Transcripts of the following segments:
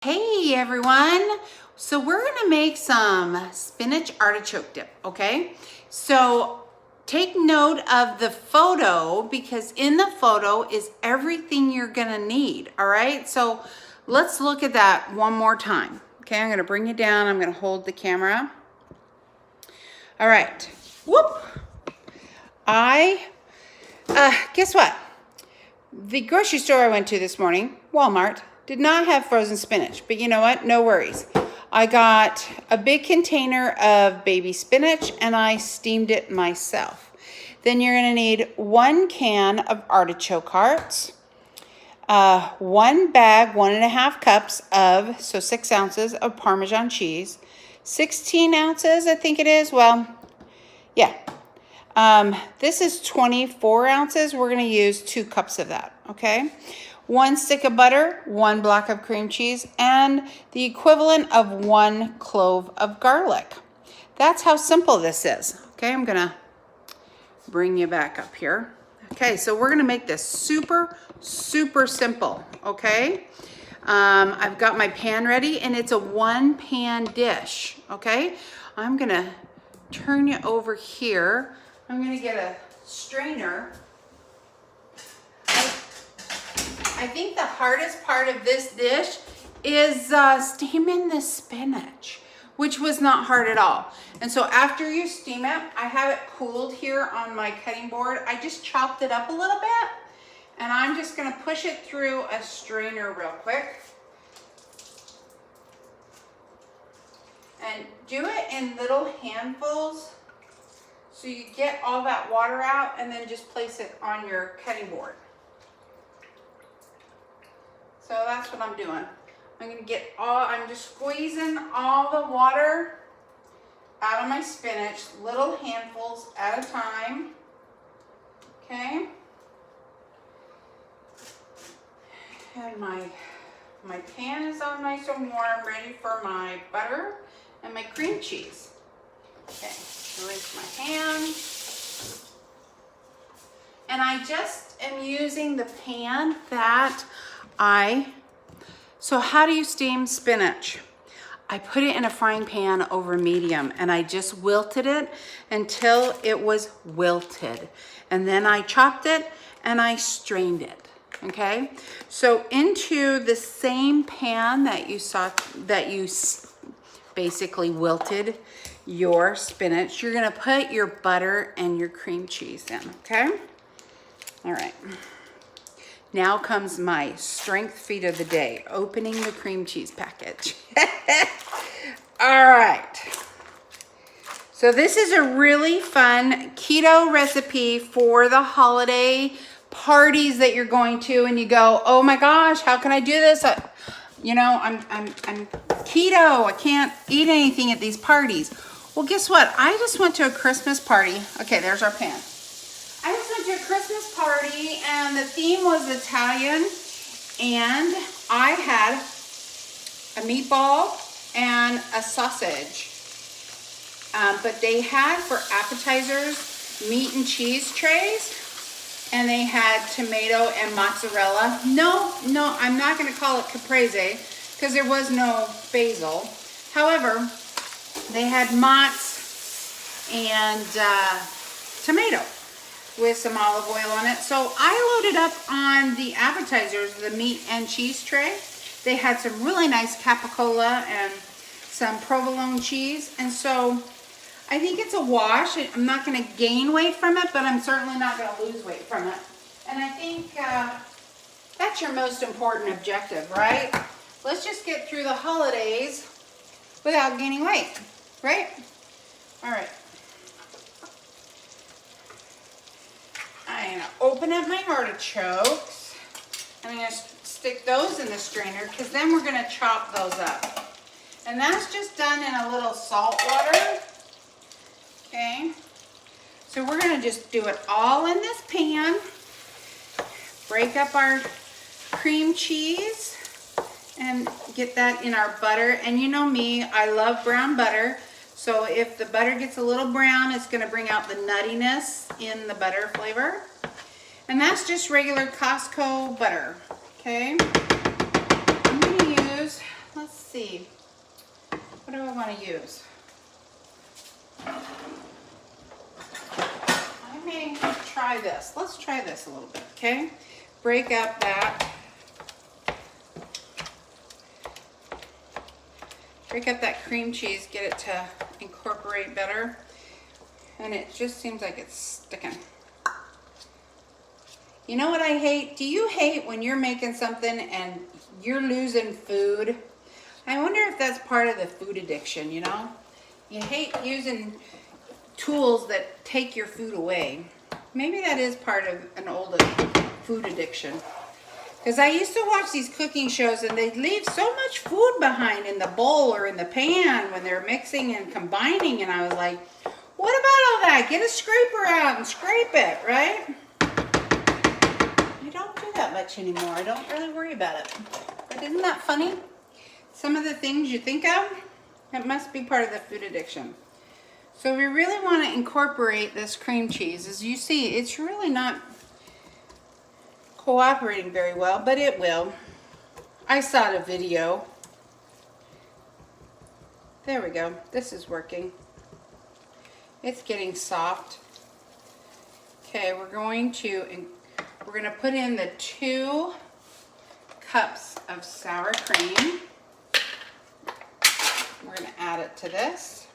Hey everyone, so we're gonna make some spinach artichoke dip, okay? So take note of the photo because in the photo is everything you're gonna need, all right? So let's look at that one more time. Okay, I'm gonna bring you down, I'm gonna hold the camera. All right, whoop. Guess what? The grocery store I went to this morning, Walmart, did not have frozen spinach, but you know what? No worries. I got a big container of baby spinach and I steamed it myself. Then you're gonna need 1 can of artichoke hearts, 1 bag, 1.5 cups of, so 6 ounces of Parmesan cheese, 16 ounces, I think it is. Well, yeah. This is 24 ounces. We're going to use 2 cups of that, okay? 1 stick of butter, 1 block of cream cheese, and the equivalent of 1 clove of garlic. That's how simple this is, okay? I'm going to bring you back up here. Okay, so we're going to make this super, super simple, okay? I've got my pan ready, and it's a 1-pan dish, okay? I'm going to turn you over here. I'm gonna get a strainer. I think the hardest part of this dish is steaming the spinach, which was not hard at all. And so after you steam it, I have it cooled here on my cutting board. I just chopped it up a little bit, and I'm just gonna push it through a strainer real quick. And do it in little handfuls. So you get all that water out and then just place it on your cutting board. So that's what I'm doing. I'm just squeezing all the water out of my spinach, little handfuls at a time. Okay. And my pan is on nice and warm, ready for my butter and my cream cheese. Okay. Rinse my hand. And I just am using the pan that so how do you steam spinach? I put it in a frying pan over medium and I just wilted it until it was wilted. And then I chopped it and I strained it, okay? So into the same pan that you basically wilted your spinach, you're gonna put your butter and your cream cheese in, okay? All right. Now comes my strength feat of the day, opening the cream cheese package. All right. So this is a really fun keto recipe for the holiday parties that you're going to, and you go, oh my gosh, how can I do this? I'm keto. I can't eat anything at these parties. Well, guess what? I just went to a Christmas party. Okay, there's our pan. I just went to a Christmas party and the theme was Italian, and I had a meatball and a sausage. But they had for appetizers meat and cheese trays, and they had tomato and mozzarella. No, I'm not going to call it caprese because there was no basil. However, they had mozz and tomato with some olive oil on it. So I loaded up on the appetizers, the meat and cheese tray. They had some really nice capicola and some provolone cheese. And so I think it's a wash. I'm not going to gain weight from it, but I'm certainly not going to lose weight from it. And I think that's your most important objective, right? Let's just get through the holidays without gaining weight, right? All right. I'm going to open up my artichokes. And I'm going to stick those in the strainer because then we're going to chop those up. And that's just done in a little salt water. Okay. So we're going to just do it all in this pan. Break up our cream cheese and get that in our butter. And you know me, I love brown butter. So if the butter gets a little brown, it's going to bring out the nuttiness in the butter flavor. And that's just regular Costco butter. Okay. I'm going to use, let's want to use. I may try this. Let's try this a little bit, okay? Break up that. Break up that cream cheese, get it to incorporate better. And it just seems like it's sticking. You know what I hate? Do you hate when you're making something and you're losing food? I wonder if that's part of the food addiction, you know? You hate using tools that take your food away. Maybe that is part of an old food addiction. Because I used to watch these cooking shows and they'd leave so much food behind in the bowl or in the pan when they're mixing and combining, and I was like, what about all that? Get a scraper out and scrape it, right? I don't do that much anymore. I don't really worry about it. But isn't that funny? Some of the things you think of, it must be part of the food addiction. So we really want to incorporate this cream cheese. As you see, it's really not cooperating very well, but it will. I saw the video. There we go. This is working. It's getting soft. Okay, we're going to put in the 2 cups of sour cream. We're going to add it to this.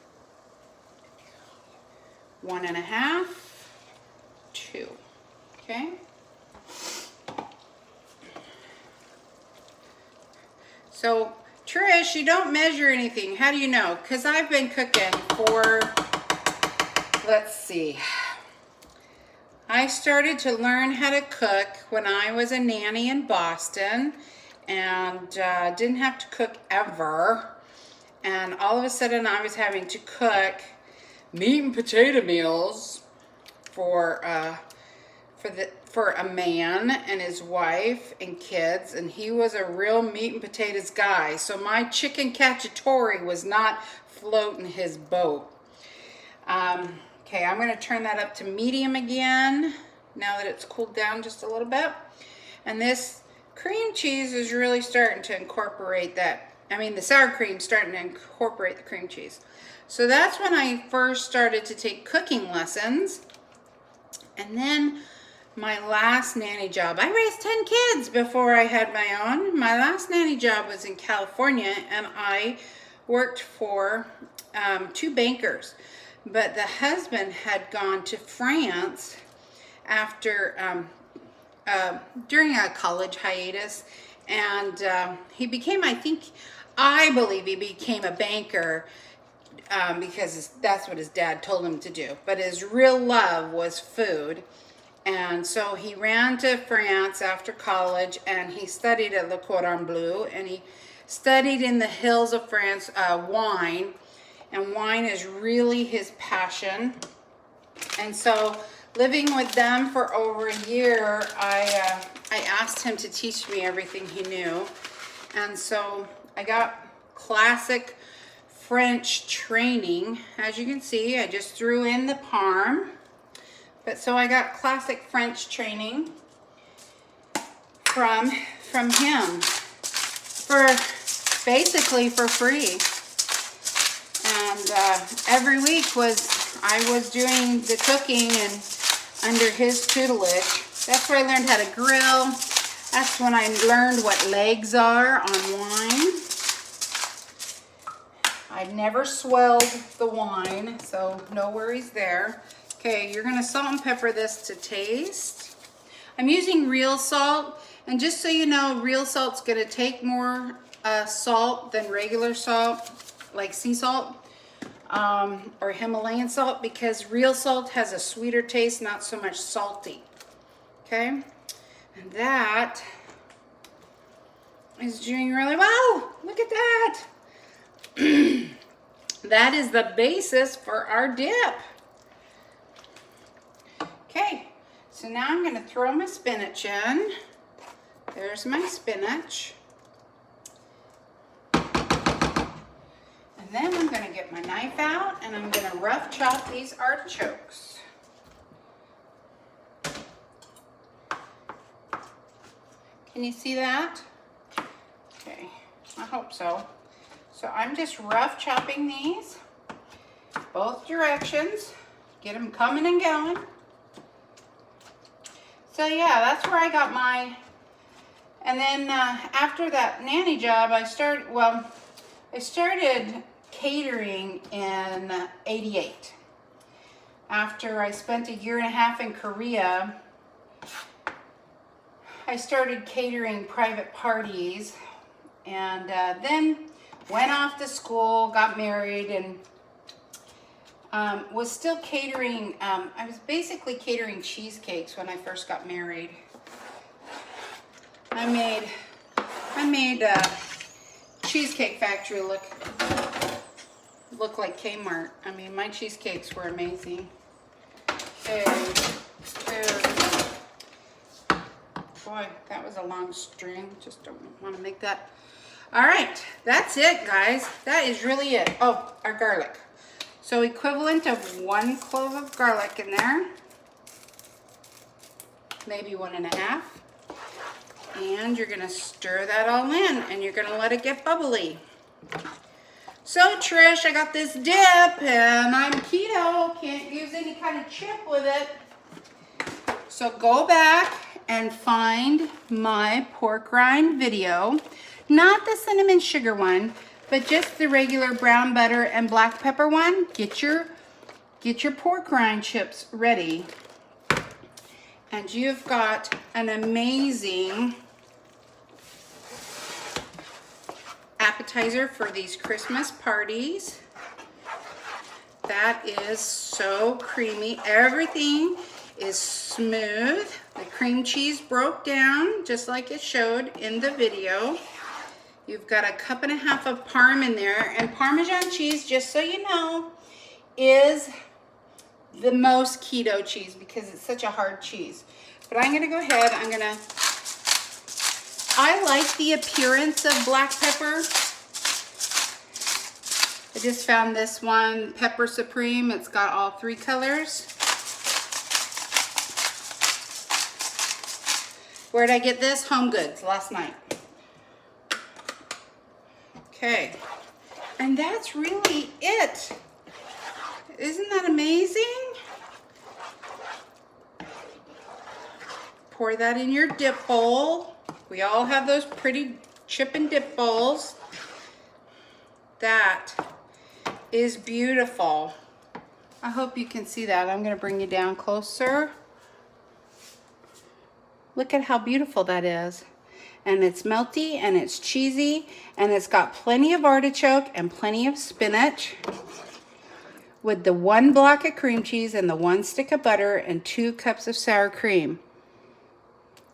1.5, 2. Okay. So, Trish, you don't measure anything. How do you know? Because I've been cooking for, let's see. I started to learn how to cook when I was a nanny in Boston and didn't have to cook ever. And all of a sudden I was having to cook meat and potato meals for a man and his wife and kids, and he was a real meat and potatoes guy. So my chicken cacciatore was not floating his boat. Okay, I'm going to turn that up to medium again now that it's cooled down just a little bit. And this cream cheese is really starting to incorporate that. I mean, the sour cream's starting to incorporate the cream cheese. So that's when I first started to take cooking lessons. And then my last nanny job, I raised 10 kids before I had my own. My last nanny job was in California, and I worked for 2 bankers. But the husband had gone to France after, during a college hiatus, and he became, I believe he became a banker because that's what his dad told him to do. But his real love was food. And so he ran to France after college, and he studied at Le Cordon Bleu, and he studied in the hills of France wine, and wine is really his passion. And so living with them for over a year, I asked him to teach me everything he knew. And so I got classic French training. As you can see, I just threw in the parm. But so I got classic French training from him for basically for free. And every week I was doing the cooking and under his tutelage. That's where I learned how to grill. That's when I learned what legs are on wine. I'd never swelled the wine, so no worries there. Okay, you're gonna salt and pepper this to taste. I'm using real salt, and just so you know, real salt's gonna take more salt than regular salt, like sea salt or Himalayan salt, because real salt has a sweeter taste, not so much salty. Okay, and that is doing really well. Look at that. That is the basis for our dip. Okay, so now I'm going to throw my spinach in. There's my spinach. And then I'm going to get my knife out and I'm going to rough chop these artichokes. Can you see that? Okay, I hope so. So I'm just rough chopping these, both directions, get them coming and going. So yeah, that's where I got my, and then after that nanny job, I started catering in '88. After I spent a year and a half in Korea, I started catering private parties, and then went off to school, got married, and was still catering. I was basically catering cheesecakes when I first got married. I made Cheesecake Factory look like Kmart. I mean, my cheesecakes were amazing. Hey, boy, that was a long string. Just don't want to make that. All right, that's it, guys. That is really it. Oh, our garlic. So equivalent of 1 clove of garlic in there. Maybe 1.5. And you're gonna stir that all in, and you're gonna let it get bubbly. So Trish, I got this dip, and I'm keto, can't use any kind of chip with it. So go back and find my pork rind video, not the cinnamon sugar one, but just the regular brown butter and black pepper one. Get your pork rind chips ready. And you've got an amazing appetizer for these Christmas parties. That is so creamy. Everything is smooth. The cream cheese broke down just like it showed in the video. You've got 1.5 cups of parm in there, and Parmesan cheese, just so you know, is the most keto cheese because it's such a hard cheese. But I'm gonna go ahead, I like the appearance of black pepper. I just found this one, Pepper Supreme. It's got all 3 colors. Where did I get this? Home Goods last night. Okay, and that's really it. Isn't that amazing? Pour that in your dip bowl. We all have those pretty chip and dip bowls. That is beautiful. I hope you can see that. I'm gonna bring you down closer. Look at how beautiful that is. And it's melty and it's cheesy and it's got plenty of artichoke and plenty of spinach with the 1 block of cream cheese and the 1 stick of butter and 2 cups of sour cream.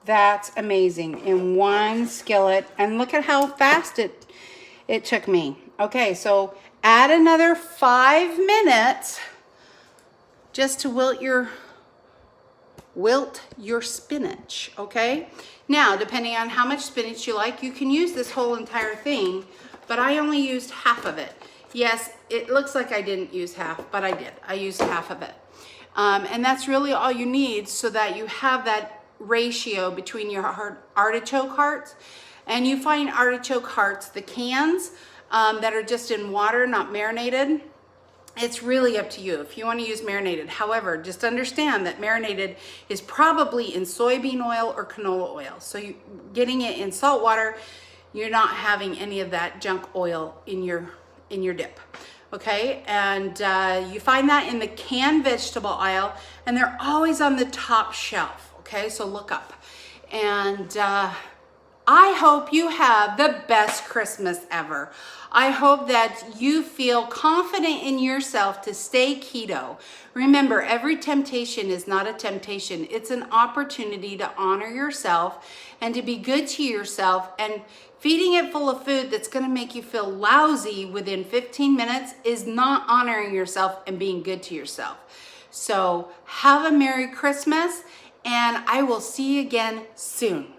That's amazing in 1 skillet. And look at how fast it took me. Okay, so add another 5 minutes just to wilt your spinach, okay? Now, depending on how much spinach you like, you can use this whole entire thing, but I only used half of it. Yes, it looks like I didn't use half, but I did. I used half of it. And that's really all you need so that you have that ratio between your artichoke hearts. And you find artichoke hearts, the cans that are just in water, not marinated. It's really up to you if you want to use marinated. However, just understand that marinated is probably in soybean oil or canola oil. So getting it in salt water, you're not having any of that junk oil in your dip. Okay, and you find that in the canned vegetable aisle, and they're always on the top shelf. Okay, so look up. And I hope you have the best Christmas ever. I hope that you feel confident in yourself to stay keto. Remember, every temptation is not a temptation. It's an opportunity to honor yourself and to be good to yourself. And feeding it full of food that's going to make you feel lousy within 15 minutes is not honoring yourself and being good to yourself. So have a Merry Christmas, and I will see you again soon.